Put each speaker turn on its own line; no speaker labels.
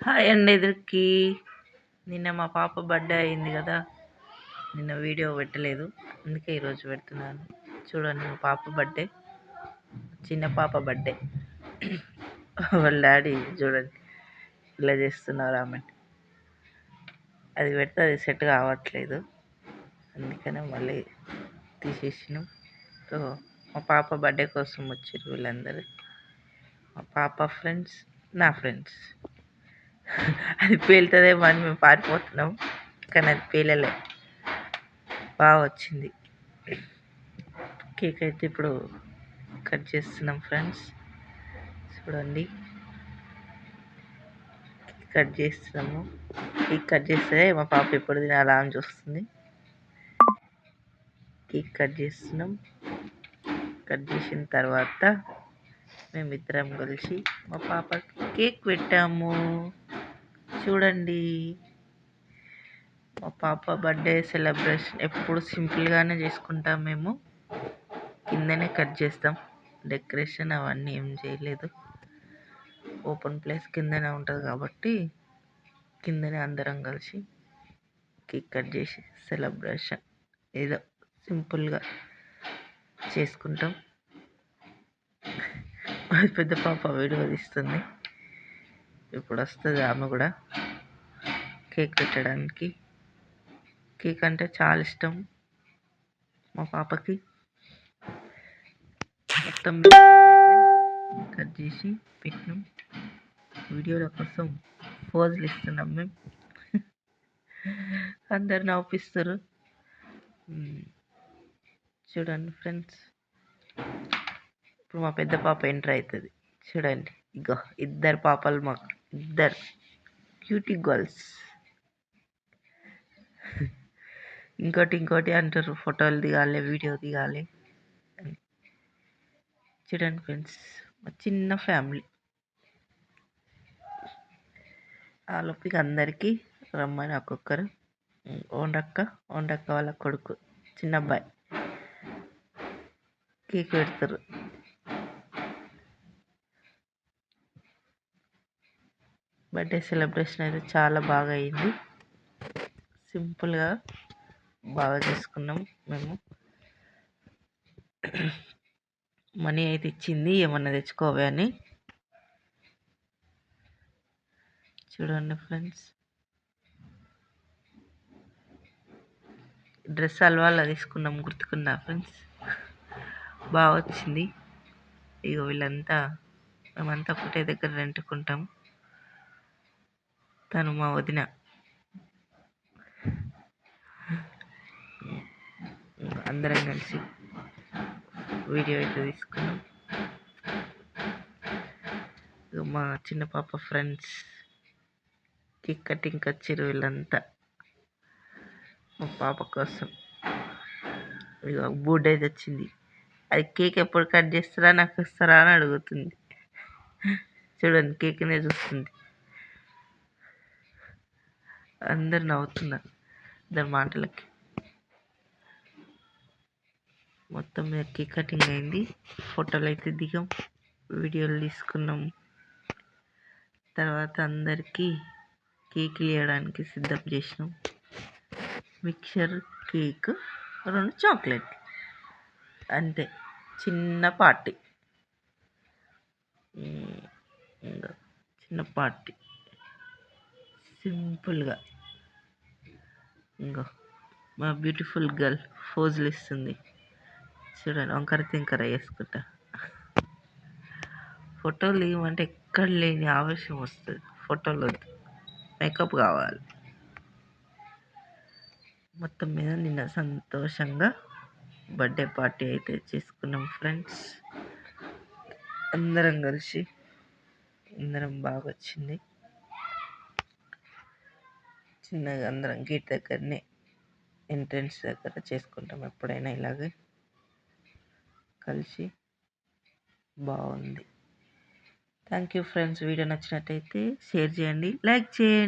Hi అండి ఎదురుకి. నిన్న మా పాప బర్త్డే అయింది కదా, నిన్న వీడియో పెట్టలేదు, అందుకే ఈరోజు పెడుతున్నాను. చూడండి మా పాప బర్త్డే, చిన్న పాప బర్త్డే. వాళ్ళ డాడీ చూడండి ఇలా చేస్తున్నారు ఆమె. అది పెడితే అది సెట్ కావట్లేదు, అందుకనే మళ్ళీ తీసేసినాం. సో మా పాప బర్త్డే కోసం వచ్చారు వీళ్ళందరూ, మా పాప ఫ్రెండ్స్, నా ఫ్రెండ్స్. అది పేలుతుందేమో అని మేము పారిపోతున్నాం, కానీ అది పేలలే, బాగా వచ్చింది. కేక్ అయితే ఇప్పుడు కట్ చేస్తున్నాం ఫ్రెండ్స్, చూడండి కట్ చేస్తున్నాము. కేక్ కట్ చేస్తే మా పాప ఎప్పుడు తినాలా అని చూస్తుంది. కేక్ కట్ చేస్తున్నాం. కట్ చేసిన తర్వాత మేమిద్దరం కలిసి మా పాపకి కేక్ పెట్టాము. చూడండి మా పాప బర్త్డే సెలబ్రేషన్ ఎప్పుడు సింపుల్గానే చేసుకుంటాం మేము. కిందనే కట్ చేస్తాం, డెకరేషన్ అవన్నీ ఏం చేయలేదు. ఓపెన్ ప్లేస్ కిందనే ఉంటుంది కాబట్టి కిందనే అందరం కలిసి కేక్ కట్ చేసి సెలబ్రేషన్ ఏదో సింపుల్గా చేసుకుంటాం. పెద్ద పాప వీడియో తీస్తుంది, ఇప్పుడు వస్తుంది ఆమె కూడా కేక్ పెట్టడానికి. కేక్ అంటే చాలా ఇష్టం మా పాపకి. మొత్తం కట్ చేసి పెట్టినాం. వీడియోల కోసం పోజులు ఇస్తున్నాం మేము, అందరు నవ్విస్తారు. చూడండి ఫ్రెండ్స్, ఇప్పుడు మా పెద్ద పాప ఎంటర్ అవుతుంది. చూడండి ఇగో ఇద్దరు పాపలు, మాకు ఇద్దరు క్యూటీ గర్ల్స్. ఇంకోటి అంటారు, ఫోటోలు దిగాలి, వీడియో దిగాలి అని. చూడండి ఫ్రెండ్స్, మా చిన్న ఫ్యామిలీ. ఆ లోపలికి అందరికీ రమ్మని ఒక్కొక్కరు, ఓండక్క వాళ్ళ కొడుకు చిన్న అబ్బాయి కేక్ పెడతారు. బర్త్డే సెలబ్రేషన్ అయితే చాలా బాగా అయింది, సింపుల్గా బాగా చేసుకున్నాం మేము. మనీ అయితే ఇచ్చింది, ఏమన్నా తెచ్చుకోవే అని. చూడండి ఫ్రెండ్స్, డ్రెస్ అల్వాలో తీసుకున్నాం, గుర్తుకున్నా ఫ్రెండ్స్, బాగా వచ్చింది. ఇక వీళ్ళంతా మేమంతా ఒకటే దగ్గర రెంటుకుంటాం. తను మా వదిన. అందరం కలిసి వీడియో అయితే తీసుకున్నాం. మా చిన్న పాప ఫ్రెండ్స్ కేక్ కటింగ్కి వచ్చారు వీళ్ళంతా మా పాప కోసం. ఇక బర్త్డే అయితే వచ్చింది, అది కేక్ ఎప్పుడు కట్ చేస్తారా, నాకు ఇస్తారా అని అడుగుతుంది. చూడండి కేక్నే చూస్తుంది. అందరు నవ్వుతున్నారు దాని మాటలకి. మొత్తం మీద కేక్ కటింగ్ అయింది, ఫోటోలు అయితే దిగాం, వీడియోలు తీసుకున్నాం. తర్వాత అందరికీ కేకులు ఇవ్వడానికి సిద్ధం చేసినాం. మిక్చర్ కేక్, 2 చాక్లెట్, అంతే. చిన్న పార్టీ, చిన్న పార్టీ సింపుల్గా. ఇంకో మా బ్యూటిఫుల్ గర్ల్ ఫోజులు ఇస్తుంది. చూడండి వంకర తింకర వేసుకుంటా. ఫోటోలు ఇవ్వమంటే ఎక్కడ లేని ఆవేశం వస్తుంది. ఫోటోలు వద్దు, మేకప్ కావాలి. మొత్తం మీద నిన్న సంతోషంగా బర్త్డే పార్టీ అయితే చేసుకున్నాం ఫ్రెండ్స్. అందరం కలిసి బాగా వచ్చింది. చిన్నగా అందరం గేట్ దగ్గరనే, ఎంట్రన్స్ దగ్గర చేసుకుంటాం ఎప్పుడైనా ఇలాగే కలిసి, బాగుంది. Thank you friends. వీడియో నచ్చినట్టయితే షేర్ చేయండి, లైక్ చేయండి.